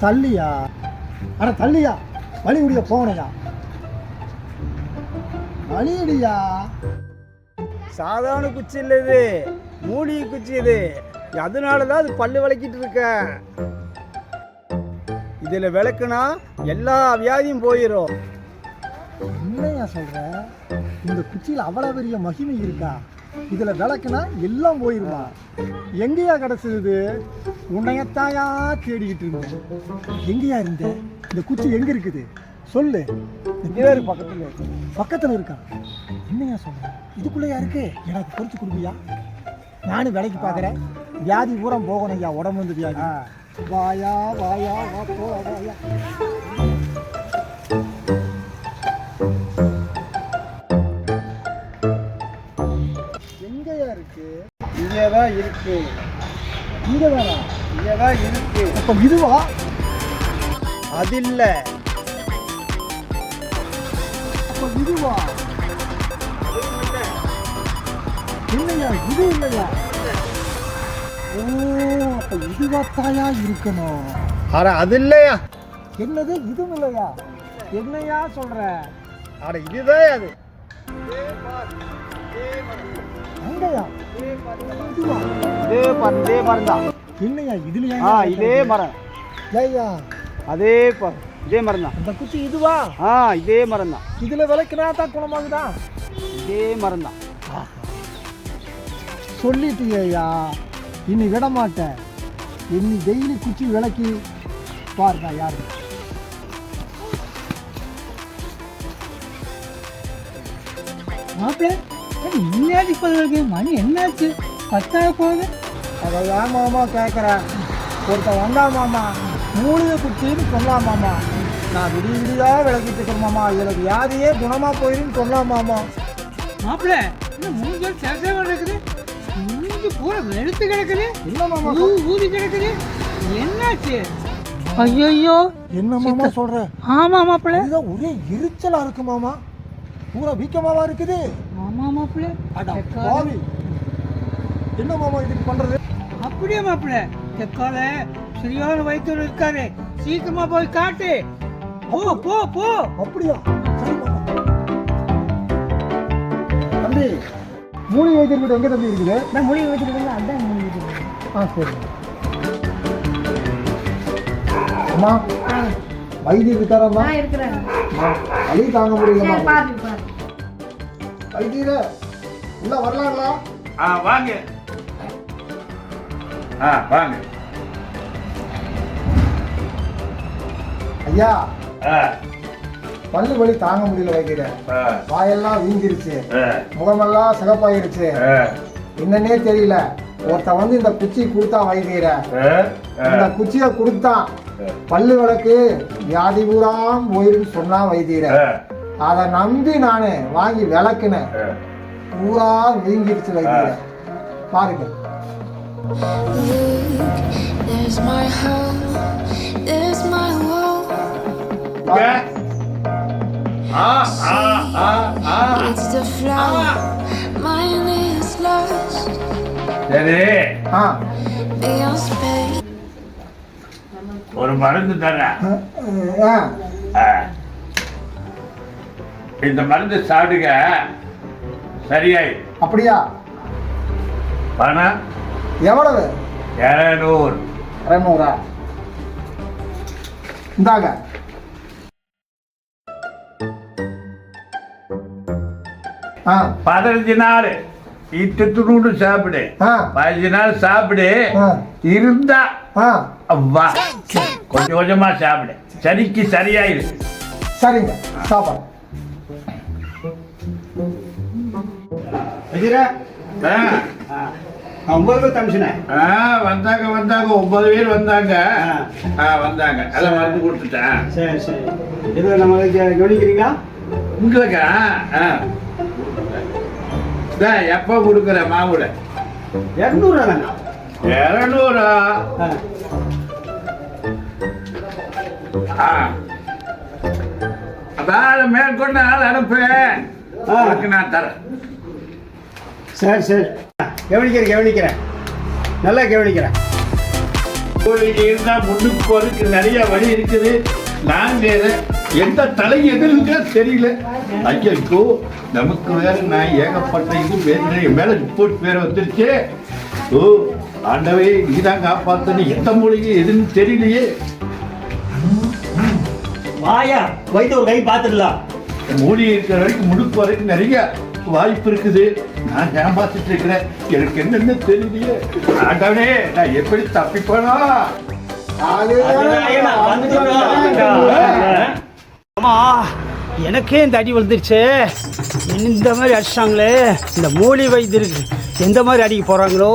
தள்ளியா? அட தள்ளியா, வழி முடிய போகணையா, வழியடியா. சாதாரண குச்சி இல்லை இது, மூலிகை குச்சி இது. அதனால தான் அது பல்லு விளக்கிட்டு இருக்க. இதில் விளக்குனா எல்லா வியாதியும் போயிடும். என்னையா சொல்ற? இந்த குச்சியில் அவ்வளோ பெரிய மகிமை இருக்கா? இதில் விளக்குனா எல்லாம் போயிருமா? எங்கேயா கிடச்சிது? உன்னையத்தாயா தேடிக்கிட்டு இருந்தேன். எங்கேயா இருந்த? இந்த குச்சி எங்கே இருக்குது சொல்லு. வேறு பக்கத்தில் இருக்கா? என்னையா சொல்ற? இதுக்குள்ளேயா இருக்கு? எனக்கு பொறிச்சு கொடுப்பியா? நானும் விலைக்கு பார்க்குறேன். வியாதி பூரா போகணும் ஐயா, உடம்பு வந்து வியாதி. வாயா வாயா வா போ வாயா. எங்கேயா இருக்கு? இங்கே தான் இருக்கு. இங்கே தானா? இங்கே தான் இருக்கு. அப்போ இதுவா? அது இல்லை. அப்போ இதுவா? இல்லையா, இது இல்லையா? ஓ, அப்போ இதுவாத்தாயா இருக்கணும். அட அது இல்லையா? என்னது இதுவும் இல்லையா? என்னையா சொல்ற? அட இதுதான் அது. அங்கயா? இதுவா? இதே மரம் தான். இல்லையா, இதுலையா? இதே மரம். ஐயா, இதே மரம் தான். அந்த குச்சி இதுவா? இதே மரம் தான். இதுல விளக்குனா தான் குணமாகுதா? இதே மரம் தான். சொல்லிட்டியா, இனி விட மாட்டேன். இன்னி டெய்லி குச்சி விளக்கி பாருங்க யாரு. மாப்பிள்ள முன்னாடி சொல்லுறது மணி என்னாச்சு? 10 போகுது. அதை ஏன் மாமா கேட்குறேன்? ஒருத்தன் வந்தா மாமா, மூலிகை குச்சின்னு சொல்லலாம் மாமா. நான் விடியாக விளக்கிட்டு இருக்கேன் மாமா. எனக்கு வியாதியே குணமா போயிருன்னு சொல்லலாம் மாமா. மாப்பிள்ள இன்னும் மூஞ்சி சேசமா இருக்குது. மூஞ்சி பூரா வெளுத்து கிடக்குது. என்ன மாமா ஊதி கிடக்குது. என்னாச்சு? ஐயோ, என்ன மாமா சொல்ற? ஆமா மாப்பிள்ள, இதுதான் ஒரே எரிச்சலா இருக்கு மாமா. பூரா வீக்கமாவா இருக்குது. ஆமா மாப்பிள்ள. பாவி, என்ன மாமா இதுக்கு பண்றது? அப்படியே மாப்பிள்ள, தெக்கால சரியான வைத்தியர் இருக்காரு. சீக்கிரமா போய் காட்டு. போ போ போ. அப்படியா? சரி மாமா. தம்பி, மூலிகை வைத்தியர் வீடு எங்க தம்பி இருக்குது? நான் மூலிகை வச்சிருக்கேன். அதான் மூலிகை வச்சிருக்கேன். சரி அம்மா, வைத்தியர் இருக்காரம்மா? இருக்கிறேன். வலி தாங்க முடியலம்மா. பாரு வைத்தியர உள்ள வரலாங்களா? வாங்க. வாங்க ஐயா, பல்லு வலி தாங்க முடியல வைத்தியர. வாயெல்லாம் வீங்கிருச்சு, முகமெல்லாம் சிகப்பாயிருச்சு. என்னன்னே தெரியல. ஒருத்த வந்து இந்த குச்சி கொடுத்தா வைத்தியர. இந்த குச்சியை கொடுத்தான், பல்லு விளக்கு வியாதி பூராம் போயிருன்னு சொன்னா வைத்தியர. அதை நம்பி நானு வாங்கி விளக்குனேன். பூரா வீங்கிருச்சு வைத்தியர. பாருங்க. There's my home, there's my world. It's the flower, mine is lost. சரி, Beyond space. ஒரு மருந்து தரேன். இந்த மருந்து சாப்பிடுங்க, சரியாய். அப்படியா? பணம் எவ்வளவு? 200. 200? இந்தாங்க. ஆ 15 நாள் இட்டு சாப்பிடு. 15 நாள் சாப்பிடு. இருந்தா வா, கொஞ்சம் கொஞ்சமா சாப்பிடு. சரிக்கு சரியாயிரு. சரிங்க, சாப்பாடு. வந்தாங்க 9 பேர் வந்தாங்க. எல்லாம் மருந்து கொடுத்துட்டேன். சரி சரி. இதில் நம்ம கவனிக்கிறீங்களா? உங்களுக்கு எப்போ கொடுக்குற மாவுல? 200 தானே? 200. அதான் மேற்கொண்டு ஆள் அனுப்புறேன். நான் தரேன். சரி சரி, கவனிக்கிறேன் நல்லா கவனிக்கிறேன். மூலிகை இருந்தா முன்னுக்கு போறதுக்கு நிறைய வழி இருக்குது. நாங்க எந்த தலை எதிர்ங்க தெரியல. ஐயோ நமக்கு வேற நான் ஏகப்பட்ட இது வேறு மேல ரிப்போர்ட் வேற வந்துருச்சு. ஓ ஆண்டவே நீதான் காப்பாத்தணும். எந்த மூலிகை எதுன்னு தெரியலையே. வாயா வைத்து ஒரு கை பார்த்துடலாம். மூலிகை இருக்கிற வரைக்கும் முன்னுக்கு வரைக்கும் நிறைய வாய்ப்பு இருக்குது. நான் ஏமாத்திட்டு இருக்கிறேன். எனக்கு என்னன்னு தெரியலையே. ஆண்டவனே நான் எப்படி தப்பிப்பேனா? அம்மா எனக்கே இந்த அடி விழுந்துருச்சு. இந்த மாதிரி அடிச்சாங்களே, இந்த மூலி வைத்தியருக்கு எந்த மாதிரி அடிக்க போறாங்களோ.